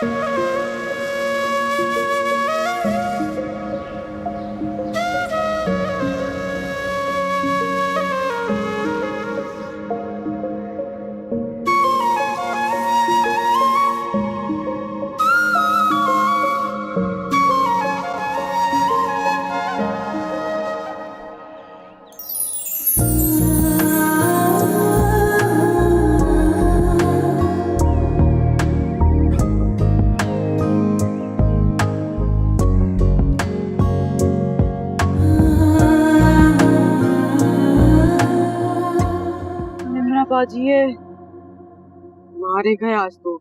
निम्रा बाजी है, मारे गए आज तो।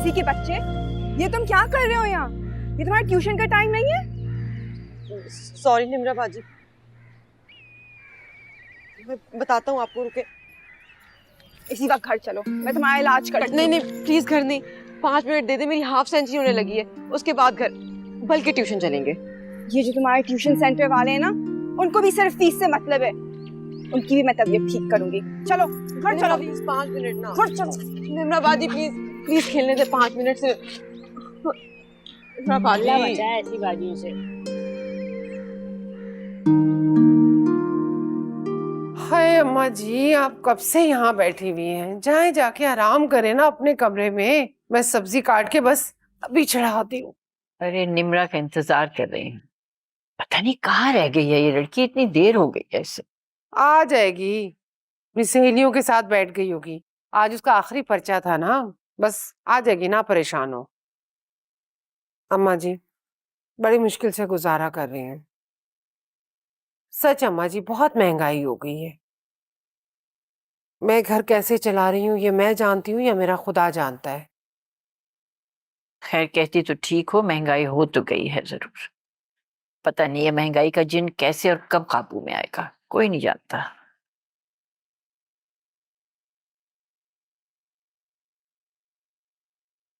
के बच्चे, ये तुम क्या कर रहे हो यहाँ? ये तुम्हारा ट्यूशन का टाइम नहीं है? सॉरी निम्रा बाजी, मैं बताता हूँ आपको, रुके। इसी वक्त घर चलो, मैं तुम्हारा इलाज कर। नहीं नहीं प्लीज घर नहीं, 5 मिनट दे दे, मेरी हाफ सेंचुरी होने लगी है, उसके बाद घर, बल्कि ट्यूशन चलेंगे। ये जो तुम्हारे ट्यूशन सेंटर वाले हैं ना, उनको भी सिर्फ फीस से मतलब है। उनकी भी मैं तबीयत ठीक करूंगी। चलो घर चलो। प्लीज 5 मिनट ना। घर चलो। निम्रा बाजी प्लीज प्लीज खेलने दे 5 मिनट से। निम्रा बाजी ऐसी बाजियों से। हाय अम्मा जी, आप कब से यहाँ बैठी हुई हैं? जाएं जाके आराम करें ना अपने कमरे में। मैं सब्जी काट के बस अभी चढ़ाती हूँ। अरे निम्रा का इंतजार कर रही हूँ, पता नहीं कहाँ रह गई है ये लड़की, इतनी देर हो गई है इसे। आ जाएगी, अपनी सहेलियों के साथ बैठ गई होगी। आज उसका आखिरी पर्चा था ना, बस आ जाएगी ना, परेशान हो। अम्मा जी बड़ी मुश्किल से गुजारा कर रही हैं। सच अम्मा जी, बहुत महंगाई हो गई है। मैं घर कैसे चला रही हूँ ये मैं जानती हूँ या मेरा खुदा जानता है। खैर कहती तो ठीक हो, महंगाई हो तो गई है जरूर। पता नहीं है महंगाई का जिन कैसे और कब काबू में आएगा, कोई नहीं जानता।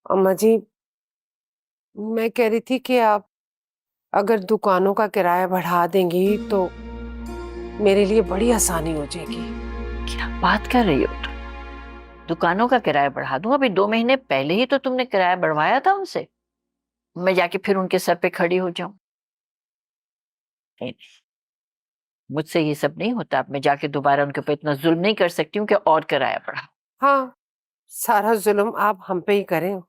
अम्मा जी मैं कह रही थी कि आप अगर दुकानों का किराया बढ़ा देंगी तो मेरे लिए बड़ी आसानी हो जाएगी। क्या बात कर रही हो तुम? दुकानों का किराया बढ़ा दूं? अभी 2 महीने पहले ही तो तुमने किराया बढ़वाया था उनसे। मैं जाके फिर उनके सर पे खड़ी हो जाऊं? नहीं, मुझसे ये सब नहीं होता। अब मैं जाके दोबारा उनके ऊपर इतना जुल्म नहीं कर सकती हूँ कि और किराया बढ़ा। हाँ, सारा जुल्म आप हम पे ही करें,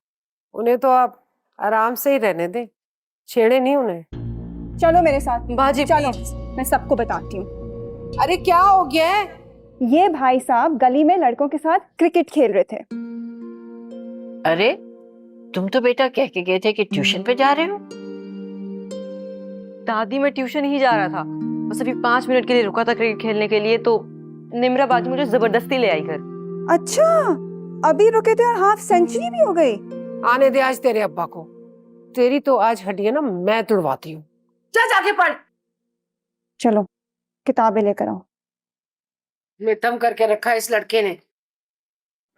उन्हें तो आप आराम से ही रहने दें, छेड़े नहीं उन्हें। चलो मेरे साथ। बाजी चलो, please। मैं सबको बताती हूँ। अरे क्या हो गया है? ये भाई साहब गली में लड़कों के साथ क्रिकेट खेल रहे थे। अरे तुम तो बेटा कह के गए थे कि ट्यूशन पे जा रहे हो। दादी मैं ट्यूशन ही जा रहा था, बस अभी 5 मिनट के लिए रुका था क्रिकेट खेलने के लिए, तो निम्रा बाजी मुझे जबरदस्ती ले आई घर। अच्छा, अभी रुके थे और हाफ सेंचुरी भी हो गई। आने दे आज तेरे अब्बा को, तेरी तो आज हड्डियां ना मैं तुड़वाती हूँ। जा जाके पढ़। चलो किताबें लेकर आओ। मितम करके रखा है इस लड़के ने।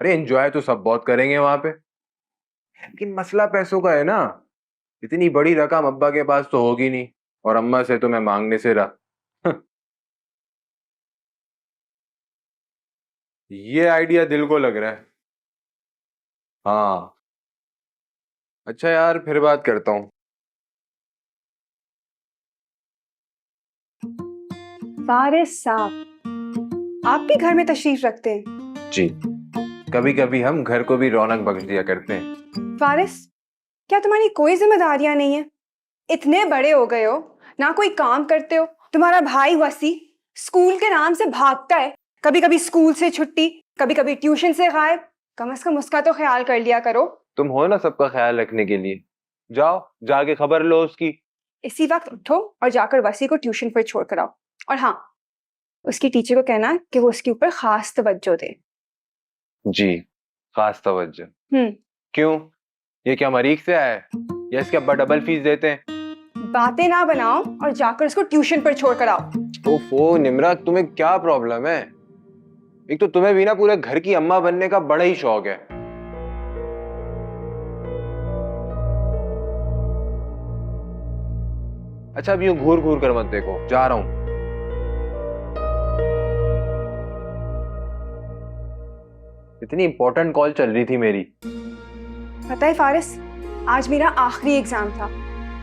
अरे एंजॉय तो सब बहुत करेंगे वहां पे, लेकिन मसला पैसों का है ना। इतनी बड़ी रकम अब्बा के पास तो होगी नहीं, और अम्मा से तो मैं मांगने से रहा। ये आइडिया दिल को लग रहा है। हाँ अच्छा यार, फिर बात करता हूँ। वारिस साहब आपके घर में तशरीफ रखते हैं। जी। कभी कभी हम घर को भी रौनक बख्श दिया करते हैं। फारिस, क्या तुम्हारी कोई जिम्मेदारियां नहीं है? इतने बड़े हो गए हो, ना कोई काम करते हो। तुम्हारा भाई वसी स्कूल के नाम से भागता है, कभी कभी स्कूल से छुट्टी, कभी कभी ट्यूशन से गायब। कम से कम उसका तो ख्याल कर लिया करो। तुम हो ना सबका ख्याल रखने के लिए। जाओ जाके खबर लो उसकी। इसी वक्त उठो और जाकर वसी को ट्यूशन पर छोड़ कर आओ। और हाँ, उसकी टीचर को कहना कि वो उसके ऊपर खास तवज्जो दे। जी, खास तवज्जो। हम्म। क्यों? ये क्या मरीज से आया है या इसके अब्बा डबल फीस देते हैं? बातें ना बनाओ और जाकर उसको ट्यूशन पर छोड़ कर आओ। ओफो निम्रा, तुम्हें क्या प्रॉब्लम है? एक तो तुम्हें भी ना पूरे घर की अम्मा बनने का बड़ा ही शौक है। अच्छा अब यूं घूर घूर कर मत देखो, जा रहा हूं। इतनी इंपॉर्टेंट कॉल चल रही थी मेरी। पता है फारिस, आज मेरा आखिरी एग्जाम था।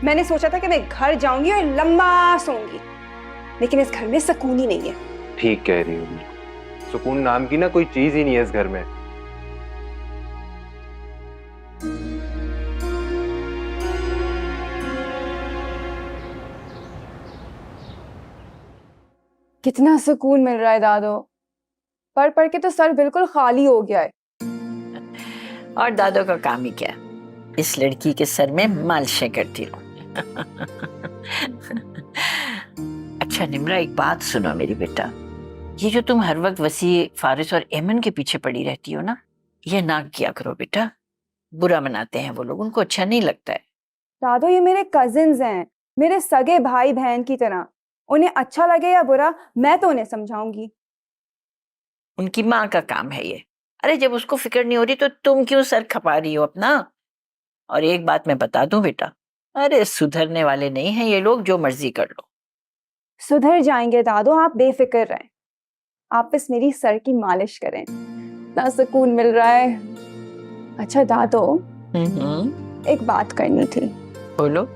मैंने सोचा था कि मैं घर जाऊंगी और लंबा सोऊंगी, लेकिन इस घर में सुकून ही नहीं है। ठीक कह रही हो, सुकून नाम की ना कोई चीज ही नहीं है इस घर में। कितना सुकून मिल रहा है दादो, पढ़ पढ़ के तो सर बिल्कुल खाली हो गया है। और दादो का काम ही क्या, इस लड़की के सर में मालिशें करती रहूं। अच्छा निम्रा, एक बात सुनो मेरी बेटा, ये जो तुम हर वक्त वसी, फारिस और एमन के पीछे पड़ी रहती हो ना, ये ना किया करो बेटा। बुरा मनाते हैं वो लोग, उनको अच्छा नहीं लगता है। दादो, ये मेरे कजिन्स हैं, मेरे सगे भाई बहन की तरह। उन्हें अच्छा लगे या बुरा, मैं तो उन्हें समझाऊंगी। उनकी माँ का काम है ये। अरे जब उसको फिक्र नहीं हो रही तो तुम क्यों सर खपा रही हो अपना? और एक बात मैं बता दूं बेटा, अरे सुधरने वाले नहीं हैं ये लोग, जो मर्जी कर लो। सुधर जाएंगे दादो, आप बेफिक्र रहें। आप बस मेरी सर की मालिश करें, इतना सुकून मिल रहा है। अच्छा दादो, एक बात करनी थी। बोलो।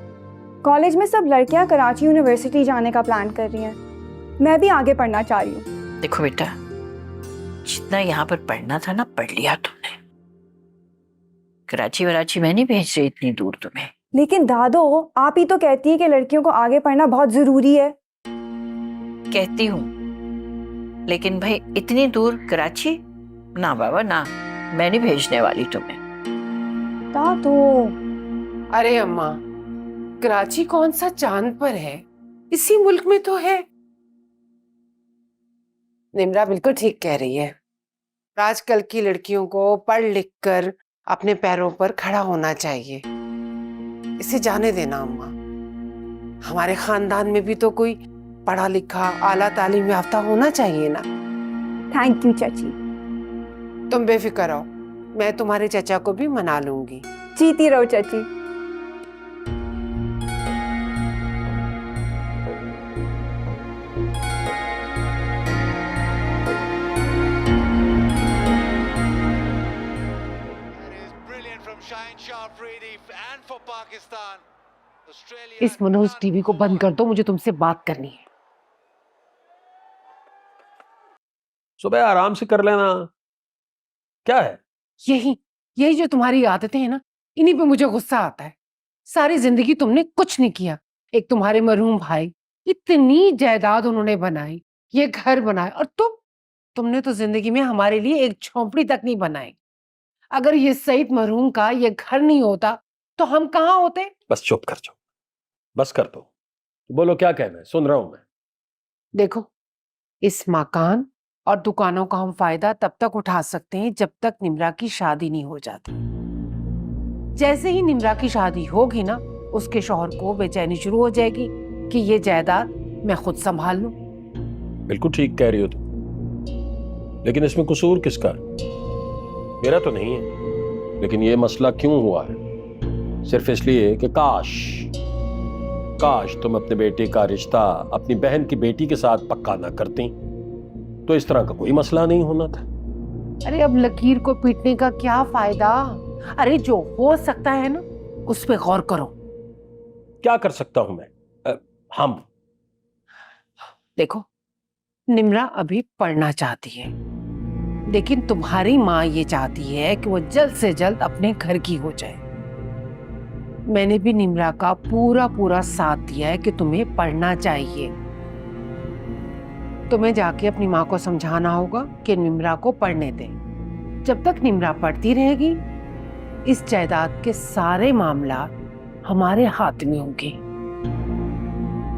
कॉलेज में सब लड़कियां कराची यूनिवर्सिटी जाने का प्लान कर रही हैं, मैं भी आगे पढ़ना चाह रही हूँ। देखो बेटा, जितना यहाँ पर पढ़ना था ना पढ़ लिया तुमने। कराची वराची मैं नहीं भेज रही इतनी दूर तुम्हें। लेकिन दादो, आप ही तो कहती हैं कि लड़कियों को आगे पढ़ना बहुत जरूरी है। कहती हूँ, लेकिन भाई इतनी दूर कराची ना बाबा ना, मैं नहीं भेजने वाली तुम्हें। दादो, अरे अम्मा, कराची कौन सा चांद पर है, इसी मुल्क में तो है। निम्रा बिल्कुल ठीक कह रही है। आजकल की लड़कियों को पढ़ लिख कर अपने पैरों पर खड़ा होना चाहिए। इसे जाने देना अम्मा। हमारे खानदान में भी तो कोई पढ़ा लिखा, आला तालीम याफ्ता होना चाहिए ना। थैंक यू चाची। तुम बेफिक्र रहो, मैं तुम्हारे चचा को भी मना लूंगी। जीती रहो चाची। इस मनोज टीवी को बंद कर दो, मुझे तुमसे बात करनी है। सुबह आराम से कर लेना। क्या है? यही यही जो तुम्हारी आदतें हैं ना, इन्हीं पे मुझे गुस्सा आता है। सारी जिंदगी तुमने कुछ नहीं किया। एक तुम्हारे मरहूम भाई, इतनी जायदाद उन्होंने बनाई, ये घर बनाए, और तुमने तो जिंदगी में हमारे लिए एक झोंपड़ी तक नहीं बनाई। अगर ये सईद मरहूम का ये घर नहीं होता तो हम कहाँ होते? बस चुप कर जाओ, बस कर दो। बोलो क्या कहना है, सुन रहा हूं मैं। देखो, इस मकान और दुकानों का हम फायदा तब तक उठा सकते हैं जब तक निम्रा की शादी नहीं हो जाती। जैसे ही निम्रा की शादी होगी ना, उसके शौहर को बेचैनी शुरू हो जाएगी कि ये जायदाद मैं खुद संभाल लूं। बिल्कुल ठीक कह रही हो तुम, लेकिन इसमें कसूर किसका? मेरा तो नहीं है। लेकिन ये मसला क्यों हुआ है? सिर्फ इसलिए कि काश तुम अपने बेटे का रिश्ता अपनी बहन की बेटी के साथ पक्का ना करती, तो इस तरह का कोई मसला नहीं होना था। अरे अब लकीर को पीटने का क्या फायदा? अरे जो हो सकता है ना, उस पे गौर करो। क्या कर सकता हूं मैं? हम देखो, निम्रा अभी पढ़ना चाहती है, लेकिन तुम्हारी माँ ये चाहती है कि वो जल्द से जल्द अपने घर की हो जाए। मैंने भी निम्रा का पूरा पूरा साथ दिया है कि तुम्हें पढ़ना चाहिए। तुम्हें जाके अपनी माँ को समझाना होगा कि निम्रा को पढ़ने दे। जब तक निम्रा पढ़ती रहेगी, इस जायदाद के सारे मामला हमारे हाथ में होंगे।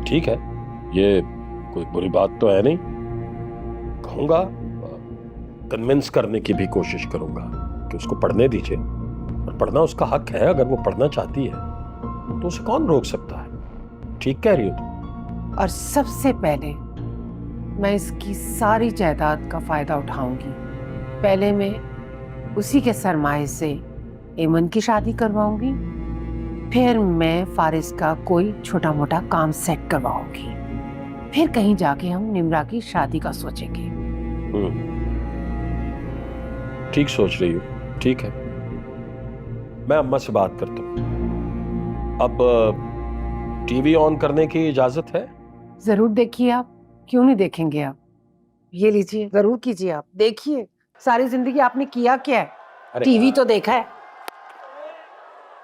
ठीक है, ये कोई बुरी बात तो है नहीं। कहूंगा, कन्विंस करने की भी कोशिश करूंगा कि उसको पढ़ने दीजिए, और पढ़ना उसका हक है। अगर वो पढ़ना चाहती है तो उसे कौन रोक सकता है? ठीक कह रही हो तुम। और सबसे पहले मैं इसकी सारी जायदाद का फायदा उठाऊंगी। पहले मैं उसी के सरमाए से एमन की शादी करवाऊंगी, फिर मैं फारिस का कोई छोटा मोटा काम सेट करवाऊंगी, फिर कहीं जाके हम निम्रा की शादी का सोचेंगे। ठीक सोच रही हो, ठीक है। मैं अम्मा से बात करता हूँ। अब टीवी ऑन करने की इजाजत है? जरूर देखिए आप, क्यों नहीं देखेंगे आप? ये लीजिए, जरूर कीजिए आप, देखिए। सारी जिंदगी आपने किया क्या है? टीवी तो देखा है।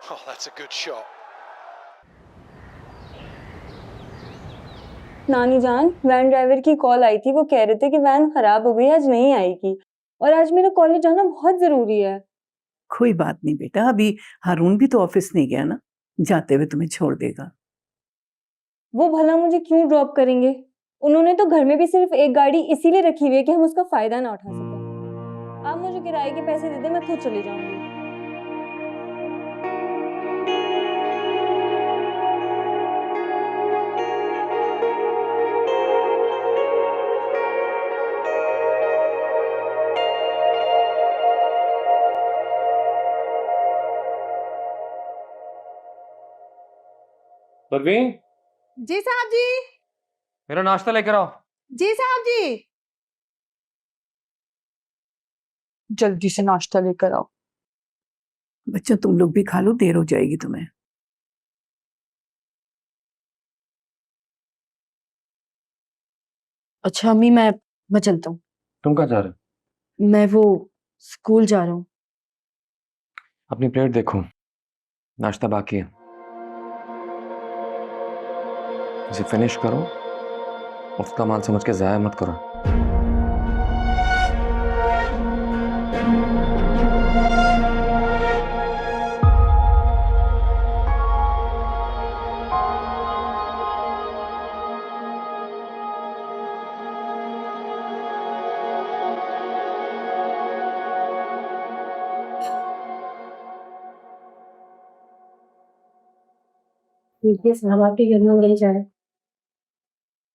Oh, that's a good shot. नानी जान, वैन ड्राइवर की कॉल आई थी। वो कह रहे थे कि वैन खराब हो गई, आज नहीं आएगी, और आज मेरा कॉलेज जाना बहुत जरूरी है। कोई बात नहीं बेटा, अभी हारून भी तो ऑफिस नहीं गया ना, जाते हुए तुम्हें छोड़ देगा। वो भला मुझे क्यों ड्रॉप करेंगे? उन्होंने तो घर में भी सिर्फ एक गाड़ी इसीलिए रखी हुई है कि हम उसका फायदा ना उठा सकें। आप मुझे किराए के पैसे दे दे, मैं खुद चली जाऊंगी। परवीन, जी साहब जी। मेरा नाश्ता लेकर आओ। जी साहब जी। जल्दी से नाश्ता लेकर आओ। बच्चों तुम लोग भी खा लो, देर हो जाएगी तुम्हें। अच्छा अम्मी, मैं चलता हूँ। तुम कहाँ जा रहे हो? मैं वो स्कूल जा रहा हूँ। अपनी प्लेट देखो, नाश्ता बाकी है, इसे फिनिश करो। उसका माल समझ के जाया मत करो। आपके घर में नहीं जाए।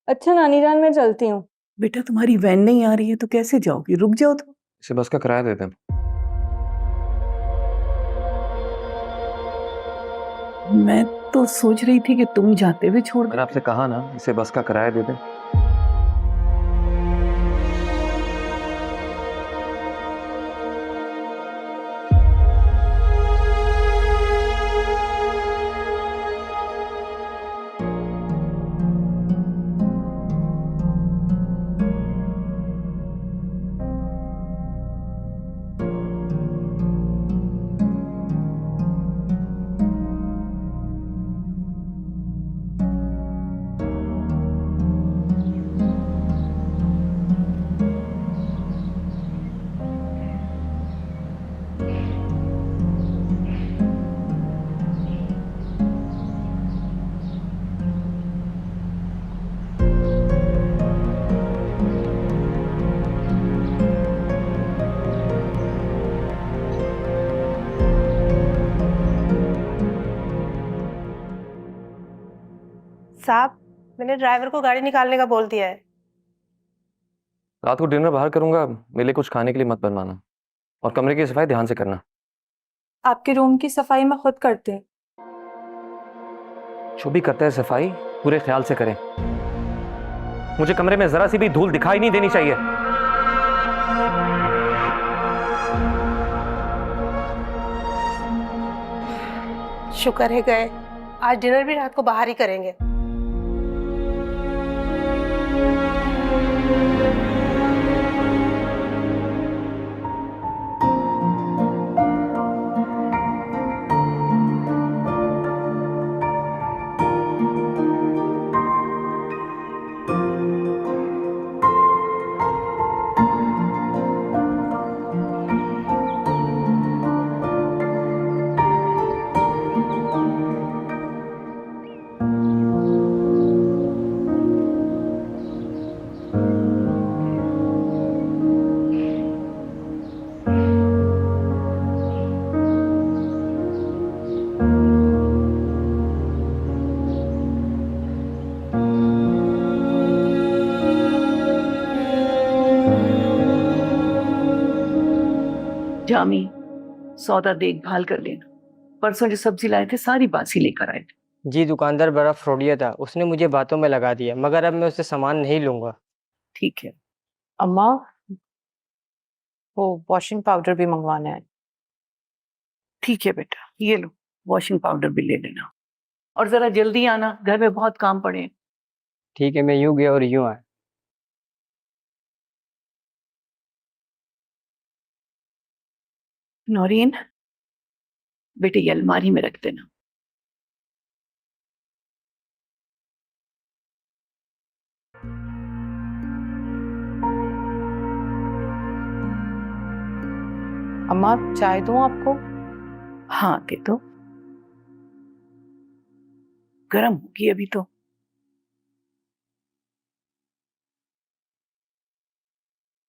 अच्छा नानी जान, मैं चलती हूँ। बेटा तुम्हारी वैन नहीं आ रही है तो कैसे जाओगी? रुक जाओ तो। इसे बस का किराया देते हैं। मैं तो सोच रही थी कि तुम जाते हुए छोड़ दो। मैंने आपसे कहा ना, इसे बस का किराया दे दें। साहब, मैंने ड्राइवर को गाड़ी निकालने का बोल दिया है। रात को डिनर बाहर करूंगा, मेरे लिए कुछ खाने के लिए मत बनवाना, और कमरे की सफाई ध्यान से करना। आपके रूम की सफाई मैं खुद करती हूँ। जो भी करता है सफाई पूरे ख्याल से करें। मुझे कमरे में जरा सी भी धूल दिखाई नहीं देनी चाहिए। शुक्र है गए, आज डिनर भी रात को बाहर ही करेंगे। जामी सौदा देखभाल कर लेना। परसों जो सब्जी लाए थे सारी बासी लेकर आए थे। जी दुकानदार बड़ा फ्रॉडिया था, उसने मुझे बातों में लगा दिया, मगर अब मैं उससे सामान नहीं लूंगा। ठीक है। अम्मा, वो वॉशिंग पाउडर भी मंगवाना है। ठीक है बेटा, ये लो वॉशिंग पाउडर भी ले लेना, और जरा जल्दी आना, घर में बहुत काम पड़े हैं। ठीक है, मैं यूं गया और यूं आया। नौरीन, बेटे ये अलमारी में रख देना। अम्मा, चाय दूं आपको? हाँ दे दो, गर्म होगी अभी तो।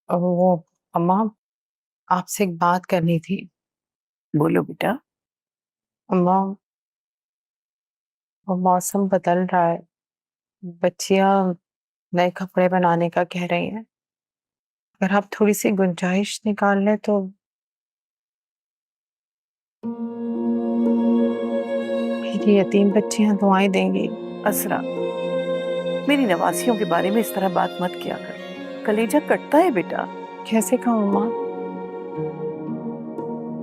वो अम्मा, आपसे एक बात करनी थी। बोलो बेटा। अम्मा, वो मौसम बदल रहा है, बच्चियां नए कपड़े बनाने का कह रही हैं। अगर आप थोड़ी सी गुंजाइश निकाल लें तो। मेरी यतीम बच्चियां दुआएं देंगी। असरा, मेरी नवासियों के बारे में इस तरह बात मत किया कर, कलेजा कटता है बेटा। कैसे कहूँ माँ,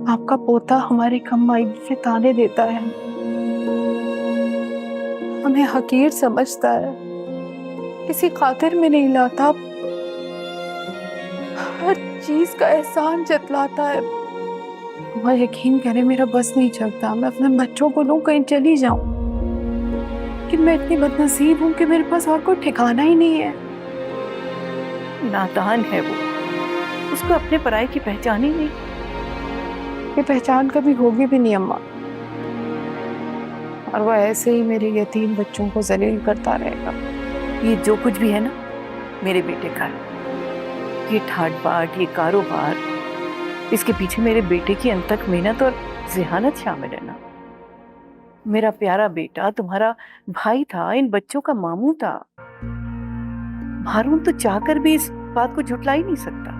आपका पोता हमारी कमाई पे ताने देता है, हमें हकीर समझता है, किसी खातिर में नहीं लाता, हर चीज का एहसान जतलाता है। वह यकीन करे मेरा बस नहीं चलता, मैं अपने बच्चों को लूं कहीं चली जाऊं, लेकिन मैं इतनी बदनसीब हूं कि मेरे पास और कोई ठिकाना ही नहीं है। नादान है वो, उसको अपने पराये की पहचान ही नहीं। ये पहचान कभी होगी भी नहीं अम्मा, और वो ऐसे ही मेरे यतीम बच्चों को जलील करता रहेगा। ये जो कुछ भी है ना मेरे बेटे का है, ये ठाट बाट, ये कारोबार, इसके पीछे मेरे बेटे की अनथक मेहनत और जिहानत शामिल है ना। मेरा प्यारा बेटा तुम्हारा भाई था, इन बच्चों का मामू था। हारून तो चाहकर भी इस बात को झुटला ही नहीं सकता,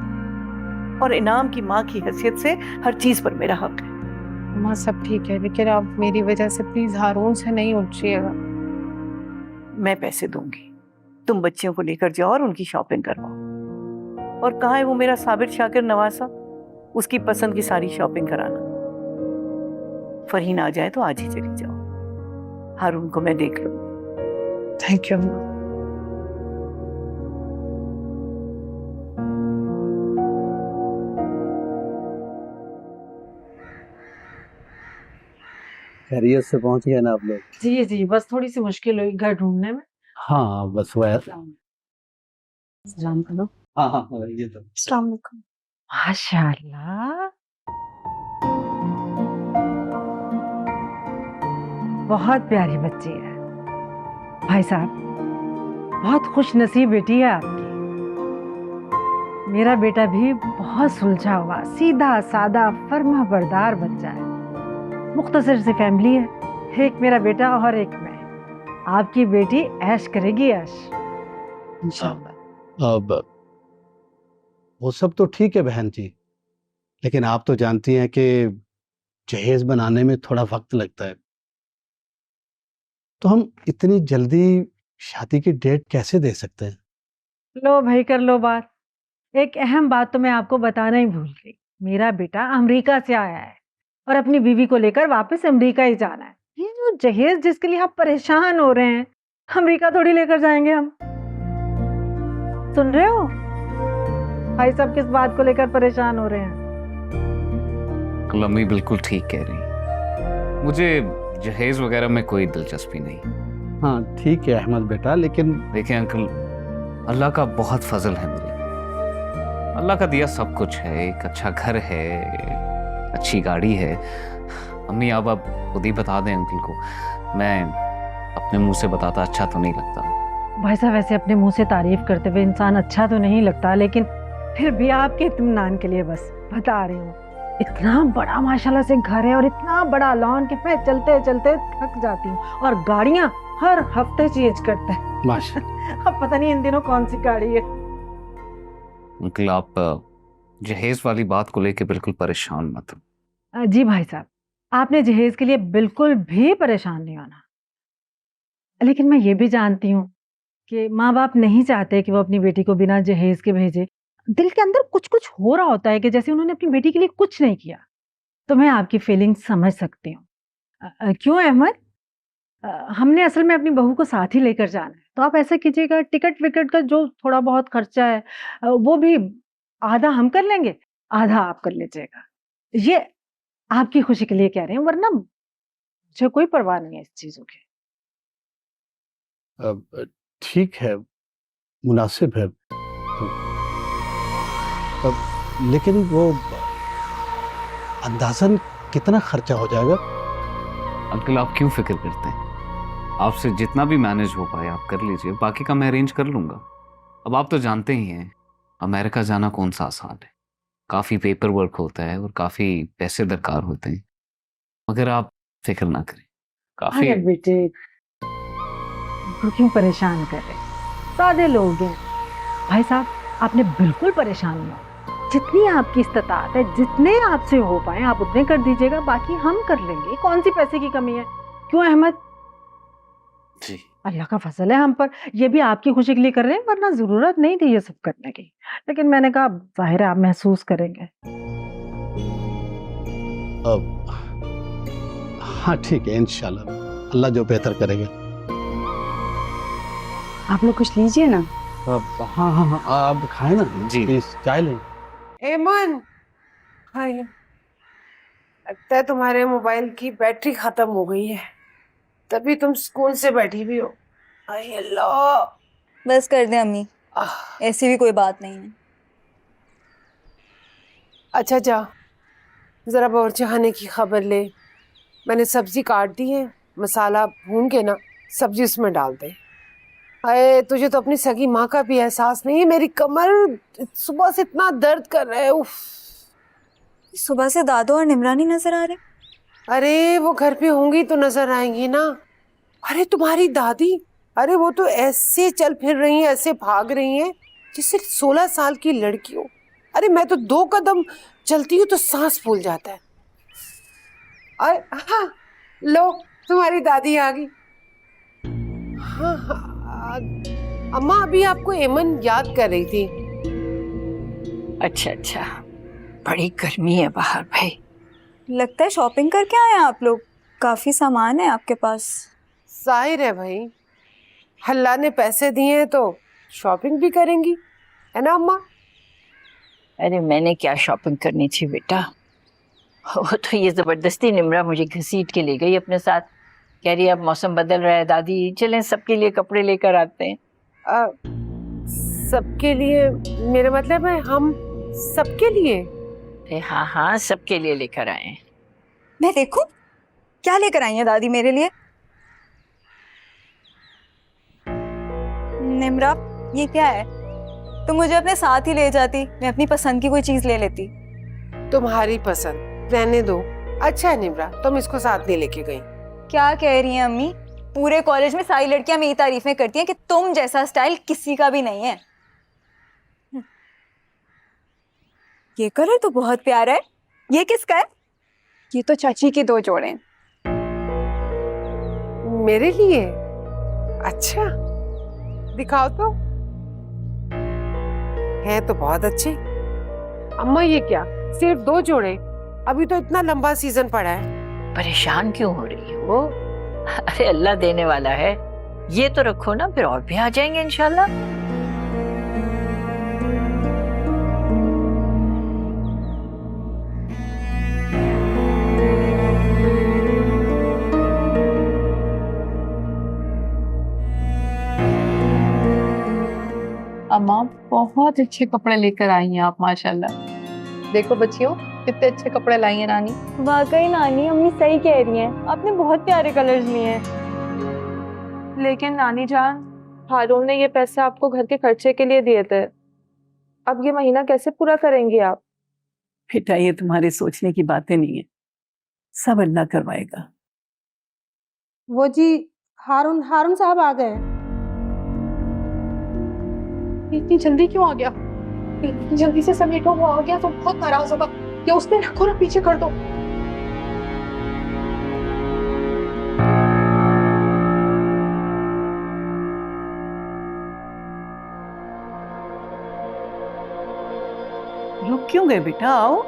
और इनाम की माँ की हैसियत से हर चीज पर मेरा हक है। अम्मा सब ठीक है, लेकिन आप मेरी वजह से प्लीज हारून से नहीं उलझिएगा। मैं पैसे दूंगी, तुम बच्चियों को लेकर जाओ और उनकी शॉपिंग करवाओ। और कहाँ है वो मेरा साबिर शाकिर नवासा, उसकी पसंद की सारी शॉपिंग कराना। फरहीन आ जाए तो आज ही चली जाओ, हारून को मैं देख लूंगी। थैंक यू अम्मा। खैरियत से पहुंच गए ना आप लोग? जी जी, बस थोड़ी सी मुश्किल हुई घर ढूंढने में। हाँ बस वो सलाम करो। हाँ हाँ हाँ, ये तो अस्सलाम वालेकुम। माशाल्लाह, बहुत प्यारी बच्ची है। भाई साहब, बहुत खुश नसीब बेटी है आपकी। मेरा बेटा भी बहुत सुलझा हुआ, सीधा सादा, फर्मा बरदार बच्चा है। मुख्तसर सी फैमिली है, एक मेरा बेटा और एक मैं। आपकी बेटी ऐश करेगी, ऐश इंशाल्लाह। अब वो सब तो ठीक है बहन जी, लेकिन आप तो जानती हैं कि जहेज बनाने में थोड़ा वक्त लगता है, तो हम इतनी जल्दी शादी की डेट कैसे दे सकते हैं? लो भाई, कर लो बात। एक अहम बात तो मैं आपको बताना ही भूल गई। मेरा बेटा अमेरिका से आया है और अपनी बीवी को लेकर वापस अमेरिका ही जाना है। ये जो जहेज जिसके लिए आप परेशान हो रहे हैं, अमेरिका थोड़ी लेकर जाएंगे हम। सुन रहे हो भाई साहब, किस बात को लेकर परेशान हो रहे हैं? अम्मी बिल्कुल ठीक कह रही, मुझे जहेज वगैरह में कोई दिलचस्पी नहीं। हाँ ठीक है अहमद बेटा, लेकिन देखें अंकल, अल्लाह का बहुत फजल है मेरे, अल्लाह का दिया सब कुछ है। एक अच्छा घर है, अच्छी गाड़ी है। अम्मी अब आप खुद ही बता दें अंकल को, मैं अपने मुंह से बताता अच्छा तो नहीं लगता। भाई साहब, वैसे अपने मुंह से तारीफ करते हुए इंसान अच्छा तो नहीं लगता, लेकिन फिर भी आपके इत्मीनान के लिए बस बता रही हूँ। इतना बड़ा माशाल्लाह से घर है और इतना बड़ा लॉन कि मैं चलते चलते थक जाती हूँ, और गाड़ियाँ हर हफ्ते चेंज करते हैं। माशाल्लाह। अब पता नहीं इन दिनों कौन सी गाड़ी है। अंकल आप जहेज वाली बात को लेके बिल्कुल परेशान मत हो। जी भाई साहब, आपने जहेज के लिए बिल्कुल भी परेशान नहीं होना। लेकिन मैं ये भी जानती हूँ कि माँ बाप नहीं चाहते कि वो अपनी बेटी को बिना जहेज के भेजे। दिल के अंदर कुछ कुछ हो रहा होता है कि जैसे उन्होंने अपनी बेटी के लिए कुछ नहीं किया। तो मैं आपकी फीलिंग्स समझ सकती हूँ। क्यों अहमद, हमने असल में अपनी बहू को साथ ही लेकर जाना है, तो आप ऐसा कीजिएगा, टिकट विकट का जो थोड़ा बहुत खर्चा है वो भी आधा हम कर लेंगे, आधा आप कर लीजिएगा। ये आपकी खुशी के लिए कह रहे हैं, वरना मुझे कोई परवाह नहीं है इस चीजों की। ठीक है, मुनासिब है। लेकिन वो अंदाजन कितना खर्चा हो जाएगा? अंकल आप क्यों फिक्र करते हैं? आपसे जितना भी मैनेज हो पाए आप कर लीजिए, बाकी का मैं अरेंज कर लूंगा। अब आप तो जानते ही हैं अमेरिका जाना कौन सा आसान है, काफी पेपर वर्क होता है और काफी पैसे दरकार होते हैं, मगर आप फिक्र ना करें। काफी अरे बेटे, उनको क्यों परेशान कर रहे, सादे लोग हैं। भाई साहब, आपने बिल्कुल परेशान नहीं हो। जितनी आपकी इस्तात है, जितने आपसे हो पाए आप उतने कर दीजिएगा, बाकी हम कर लेंगे। कौन सी पैसे की कमी है? क्यों अहमद? जी अल्लाह का फजल है हम पर, ये भी आपकी खुशी के लिए कर रहे हैं, वरना जरूरत नहीं थी ये सब करने की। लेकिन मैंने कहा जाहिर है आप महसूस करेंगे। हाँ ठीक है, इंशाल्लाह अल्लाह जो बेहतर करेगा। आप लोग कुछ लीजिए ना। हाँ हाँ हाँ, आप खाए ना जी। प्लीज, चाय लें। एमन, हाय, लगता है तुम्हारे मोबाइल की बैटरी खत्म हो गई है, तभी तुम स्कूल से बैठी भी हो। हाय अल्लाह। बस कर दे अम्मी, ऐसी भी कोई बात नहीं है। अच्छा जा, जरा बावर्ची खाने की खबर ले। मैंने सब्जी काट दी है, मसाला भून के ना सब्जी उसमें डाल दे। अरे तुझे तो अपनी सगी माँ का भी एहसास नहीं है। मेरी कमर सुबह से इतना दर्द कर रहा है, उफ। सुबह से दादू और निमरानी नजर आ रहे। अरे वो घर पे होंगी तो नजर आएंगी ना। अरे तुम्हारी दादी, अरे वो तो ऐसे चल फिर रही हैं, ऐसे भाग रही हैं जैसे 16 साल की लड़की हो। अरे मैं तो 2 कदम चलती हूँ तो सांस फूल जाता है। अरे हाँ, लो तुम्हारी दादी आ गई। हाँ हाँ, अम्मा अभी आपको एमन याद कर रही थी। अच्छा अच्छा, बड़ी गर्मी है बाहर भाई। लगता है शॉपिंग करके आए हैं आप लोग, काफी सामान है आपके पास। जाहिर है भाई, अल्लाह ने पैसे दिए हैं तो शॉपिंग भी करेंगी, है ना अम्मा? अरे मैंने क्या शॉपिंग करनी थी बेटा, वो तो ये जबरदस्ती निमरा मुझे घसीट के ले गई अपने साथ। कह रही है अब मौसम बदल रहा है दादी, चलें सबके लिए कपड़े लेकर आते हैं। सबके लिए? मेरा मतलब है हम सबके लिए? हाँ हाँ, सबके लिए लेकर आए हैं। मैं देखूं क्या लेकर आई है दादी मेरे लिए। निमरा, ये क्या है? तुम मुझे अपने साथ ही ले जाती, मैं अपनी पसंद की कोई चीज ले लेती। तुम्हारी पसंद रहने दो। अच्छा है निमरा, तुम इसको साथ नहीं लेके गई। क्या कह रही हैं अम्मी? पूरे कॉलेज में सारी लड़कियां मेरी तारीफें करती हैं कि तुम जैसा स्टाइल किसी का भी नहीं है। ये कलर तो बहुत प्यारा है, ये किसका है? ये तो चाची के 2 जोड़े हैं। मेरे लिए? अच्छा दिखाओ तो। है तो बहुत अच्छे। अम्मा ये क्या, सिर्फ 2 जोड़े? अभी तो इतना लंबा सीजन पड़ा है। परेशान क्यों हो रही हो? अरे अल्लाह देने वाला है, ये तो रखो ना, फिर और भी आ जाएंगे इंशाल्लाह। अम्मा बहुत अच्छे कपड़े लेकर आई हैं आप, माशाल्लाह। देखो बच्चियों, कितने अच्छे कपड़े लाई हैं नानी। वाकई नानी, अम्मी सही कह रही हैं, आपने बहुत प्यारे कलर्स लिए हैं। लेकिन नानी जान, हारून ने ये पैसे आपको घर के खर्चे के लिए दिए थे, अब ये महीना कैसे पूरा करेंगी आप? बेटा ये तुम्हारे सोचने की बातें नहीं है, सब अल्लाह करवाएगा। वो जी, हारून साहब आ गए। इतनी जल्दी क्यों आ गया? जल्दी से समेटो, वो आ गया तो बहुत नाराज होगा। या उसने रखो ना, पीछे कर दो। रुक क्यों गए बेटा, आओ।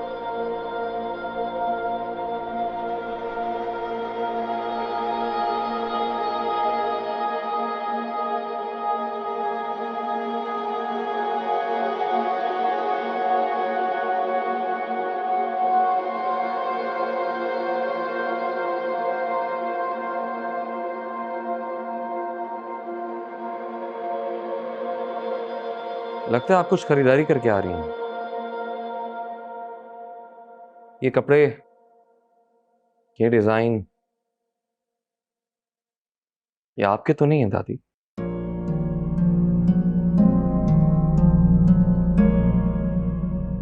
लगता है आप कुछ खरीदारी करके आ रही हैं। ये कपड़े, ये डिजाइन, ये आपके तो नहीं है दादी?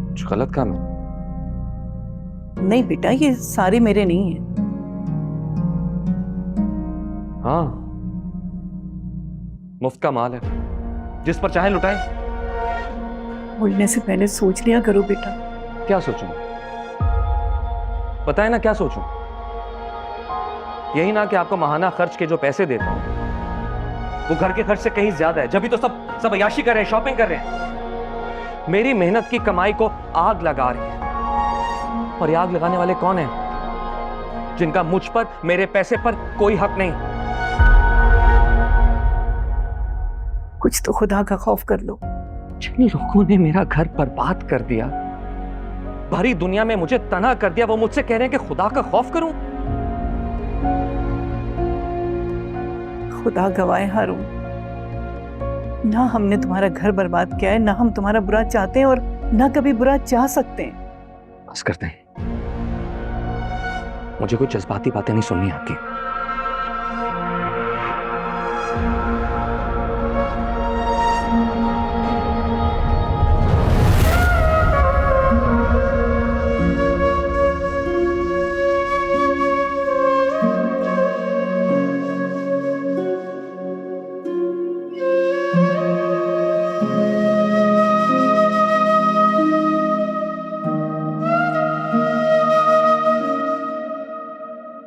कुछ गलत काम है? नहीं बेटा, ये सारे मेरे नहीं हैं। हाँ, मुफ्त का माल है, जिस पर चाहे लुटाएं। बोलने से पहले सोच लिया करो बेटा। क्या सोचूं? पता है ना क्या सोचूं? यही ना कि आपको माहाना खर्च के जो पैसे देता हूं वो घर के खर्च से कहीं ज्यादा है। जब भी तो सब अय्याशी कर रहे हैं, शॉपिंग कर रहे हैं। मेरी मेहनत की कमाई को आग लगा रही है। और ये आग लगाने वाले कौन हैं? जिनका मुझ पर, मेरे पैसे पर कोई हक नहीं। कुछ तो खुदा का खौफ कर लो। जिन लोगों ने मेरा घर बर्बाद कर दिया, भरी दुनिया में मुझे तना कर दिया, वो मुझसे कह रहे हैं कि खुदा का खौफ करूं। खुदा गवाए हारून, ना हमने तुम्हारा घर बर्बाद किया है, ना हम तुम्हारा बुरा चाहते हैं और ना कभी बुरा चाह सकते हैं। बस करते हैं, मुझे कोई जज्बाती बातें नहीं सुननी आपकी।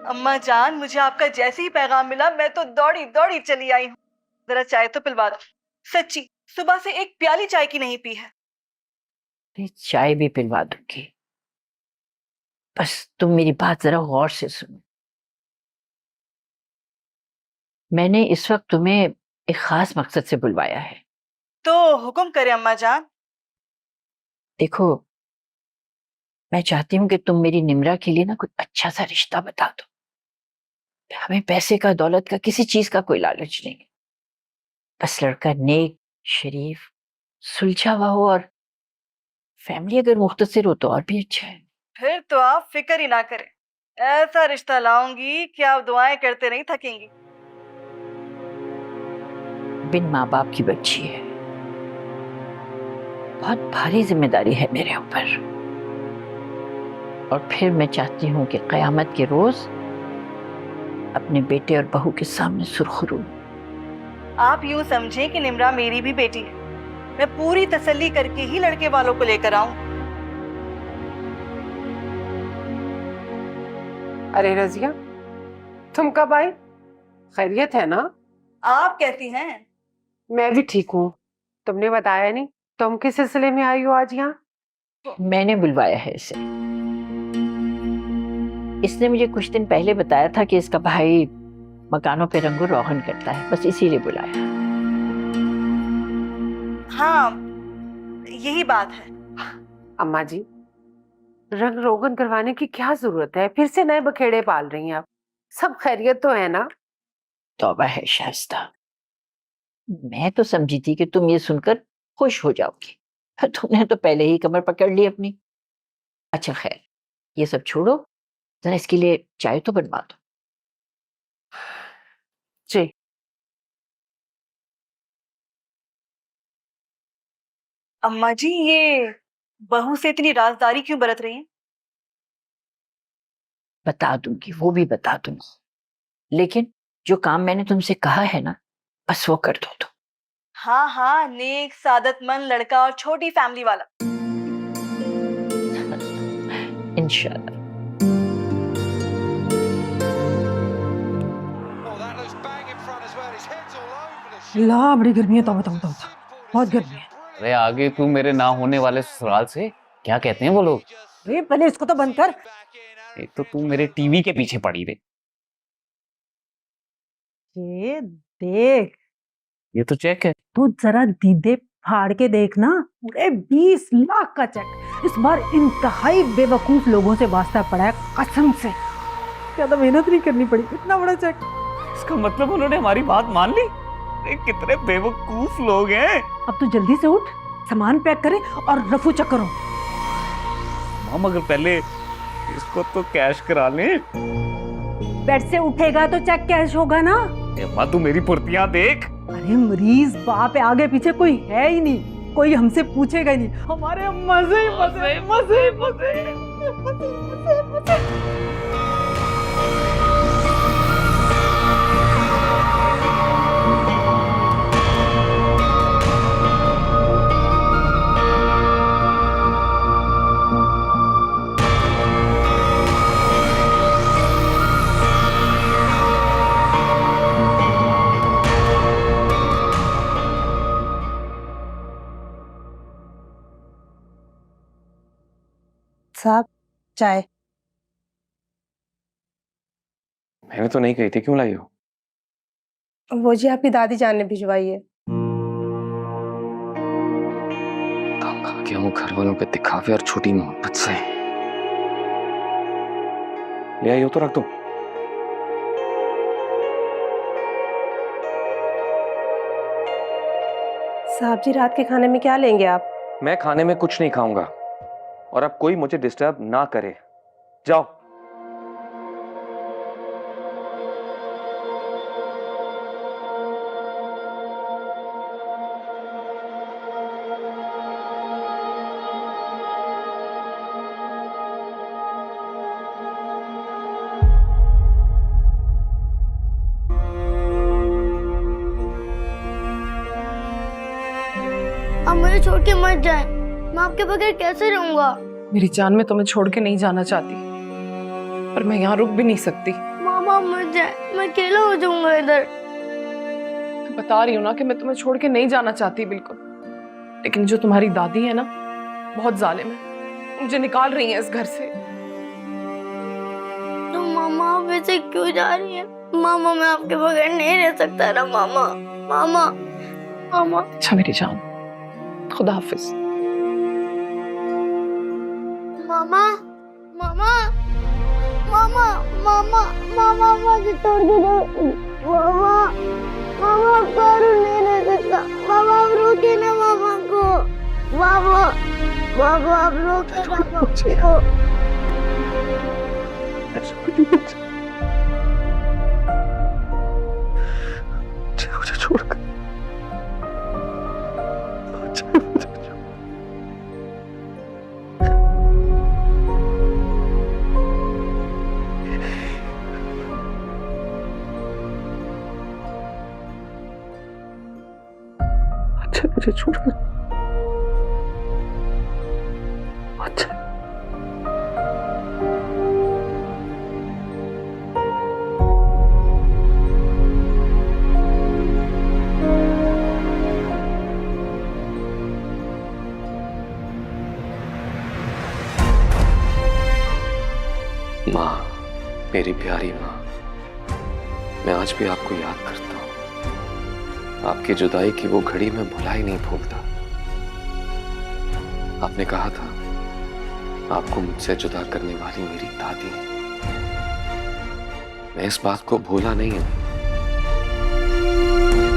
अम्मा जान, मुझे आपका जैसे ही पैगाम मिला मैं तो दौड़ी दौड़ी चली आई हूँ। जरा चाय तो पिलवा दो। सच्ची, सुबह से एक प्याली चाय की नहीं पी है। चाय भी पिलवा दूंगी, बस तुम मेरी बात जरा गौर से सुनो। मैंने इस वक्त तुम्हें एक खास मकसद से बुलवाया है। तो हुक्म करे अम्मा जान। देखो, मैं चाहती हूँ कि तुम मेरी निम्रा के लिए ना कोई अच्छा सा रिश्ता बता दो। हमें पैसे का, दौलत का, किसी चीज का कोई लालच नहीं है। बस लड़का नेक, शरीफ, सुलझा हुआ हो, और फैमिली अगर मुख्तसर हो तो और भी अच्छा है। फिर तो आप फिक्र ही ना करें, ऐसा रिश्ता लाऊंगी कि आप दुआएं करते नहीं थकेंगी। बिन माँ बाप की बच्ची है, बहुत भारी जिम्मेदारी है मेरे ऊपर। और फिर मैं चाहती हूँ कि कयामत के रोज अपने बेटे और बहू के सामने सुरखरू। आप यूं समझें कि निम्रा मेरी भी बेटी है। मैं पूरी तसल्ली करके ही लड़के वालों को लेकर आऊं। अरे रजिया, तुम कब आई? खैरियत है ना? आप कैसी हैं? मैं भी ठीक हूँ। तुमने बताया नहीं, तुम किस सिलसिले में आई हो आज यहाँ? मैंने बुलवाया है इसे। इसने मुझे कुछ दिन पहले बताया था कि इसका भाई मकानों पे रंगो रोगन करता है, बस इसीलिए बुलाया। हाँ, यही बात है। अम्मा जी, रंग रोगन करवाने की क्या जरूरत है? फिर से नए बखेड़े पाल रही हैं आप। सब खैरियत तो है ना? तौबा है शाइस्ता, मैं तो समझी थी कि तुम ये सुनकर खुश हो जाओगी। तुमने तो पहले ही कमर पकड़ ली अपनी। अच्छा खैर, ये सब छोड़ो, जरा इसके लिए चाय तो बनवा दो। जी। अम्मा जी, ये बहू से इतनी राजदारी क्यों बरत रही हैं? बता दूंगी, वो भी बता दूंगी, लेकिन जो काम मैंने तुमसे कहा है ना, बस वो कर दो। तो हाँ हाँ, नेक सादतमंद लड़का और छोटी फैमिली वाला। इंशाल्लाह। ला बड़ी गर्मी है, तो बहुत गर्मी है। अरे आगे तू मेरे ना होने वाले ससुराल से क्या कहते हैं वो लोग? अरे पहले इसको तो बंद कर। एक तो तू मेरे टीवी के पीछे पड़ी रे। ये देख, ये तो चेक है। तू जरा दीदे फाड़ के देखना, पूरे 20 लाख का चेक। इस बार इंतहाई बेवकूफ लोगों से वास्ता पड़ा है, कसम से। ज्यादा मेहनत नहीं करनी पड़ी, इतना बड़ा चेक। इसका मतलब उन्होंने हमारी बात मान ली? अरे कितने बेवकूफ लोग हैं। अब तू जल्दी से उठ, सामान पैक करे और रफू चेक करो। हम अगर पहले इसको तो कैश करा ले। बेड से उठेगा तो चेक कैश होगा ना। अम्मा तू मेरी फुर्तियां देख। अरे मरीज बाप है, आगे पीछे कोई है ही नहीं, कोई हमसे पूछेगा ही नहीं। हमारे मजे मजे मजे मजे मजे मजे मजे। साहब चाय। मैंने तो नहीं कही थी, क्यों लाई हो? वो जी आपकी दादी जान ने भिजवाई है। क्या हूँ घर वालों पे दिखावे और छोटी मोहब्बत से। ले आई हो तो रख दो। साहब जी रात के खाने में क्या लेंगे आप? मैं खाने में कुछ नहीं खाऊंगा और अब कोई मुझे डिस्टर्ब ना करे। जाओ। आप मुझे छोड़ के मत जाए, मैं आपके बगैर कैसे रहूंगा? मेरी जान, मैं तुम्हें छोड़ के नहीं जाना चाहती, पर मैं यहाँ रुक भी नहीं सकती। मामा मत जाए, मैं अकेला हो जाऊंगा इधर। मैं बता रही हूँ ना कि मैं तुम्हें छोड़ के नहीं जाना चाहती बिल्कुल, लेकिन जो तुम्हारी दादी है ना, बहुत जालिम है, मुझे निकाल रही है इस घर से। तो मामा आप ऐसे क्यों जा रही है? मामा मैं आपके बगैर नहीं रह सकता ना मामा। मामा मामा। अच्छा मेरी जान, खुदा हाफिज। मामा मामा मामा मामा मामा मुझे छोड़ के दो। मामा मामा करू नहीं रह सकता। मामा आप रोके ना मामा को। मामा मामा आप रोके ना मामा को। मुझे छोड़कर मुझे छोड़कर अच्छा। माँ, मेरी प्यारी माँ, मैं आज भी आपको याद करता हूँ। आपकी जुदाई की वो घड़ी मैं भुला ही नहीं भूलता। आपने कहा था आपको मुझसे जुदा करने वाली मेरी दादी है। मैं इस बात को भूला नहीं हूं।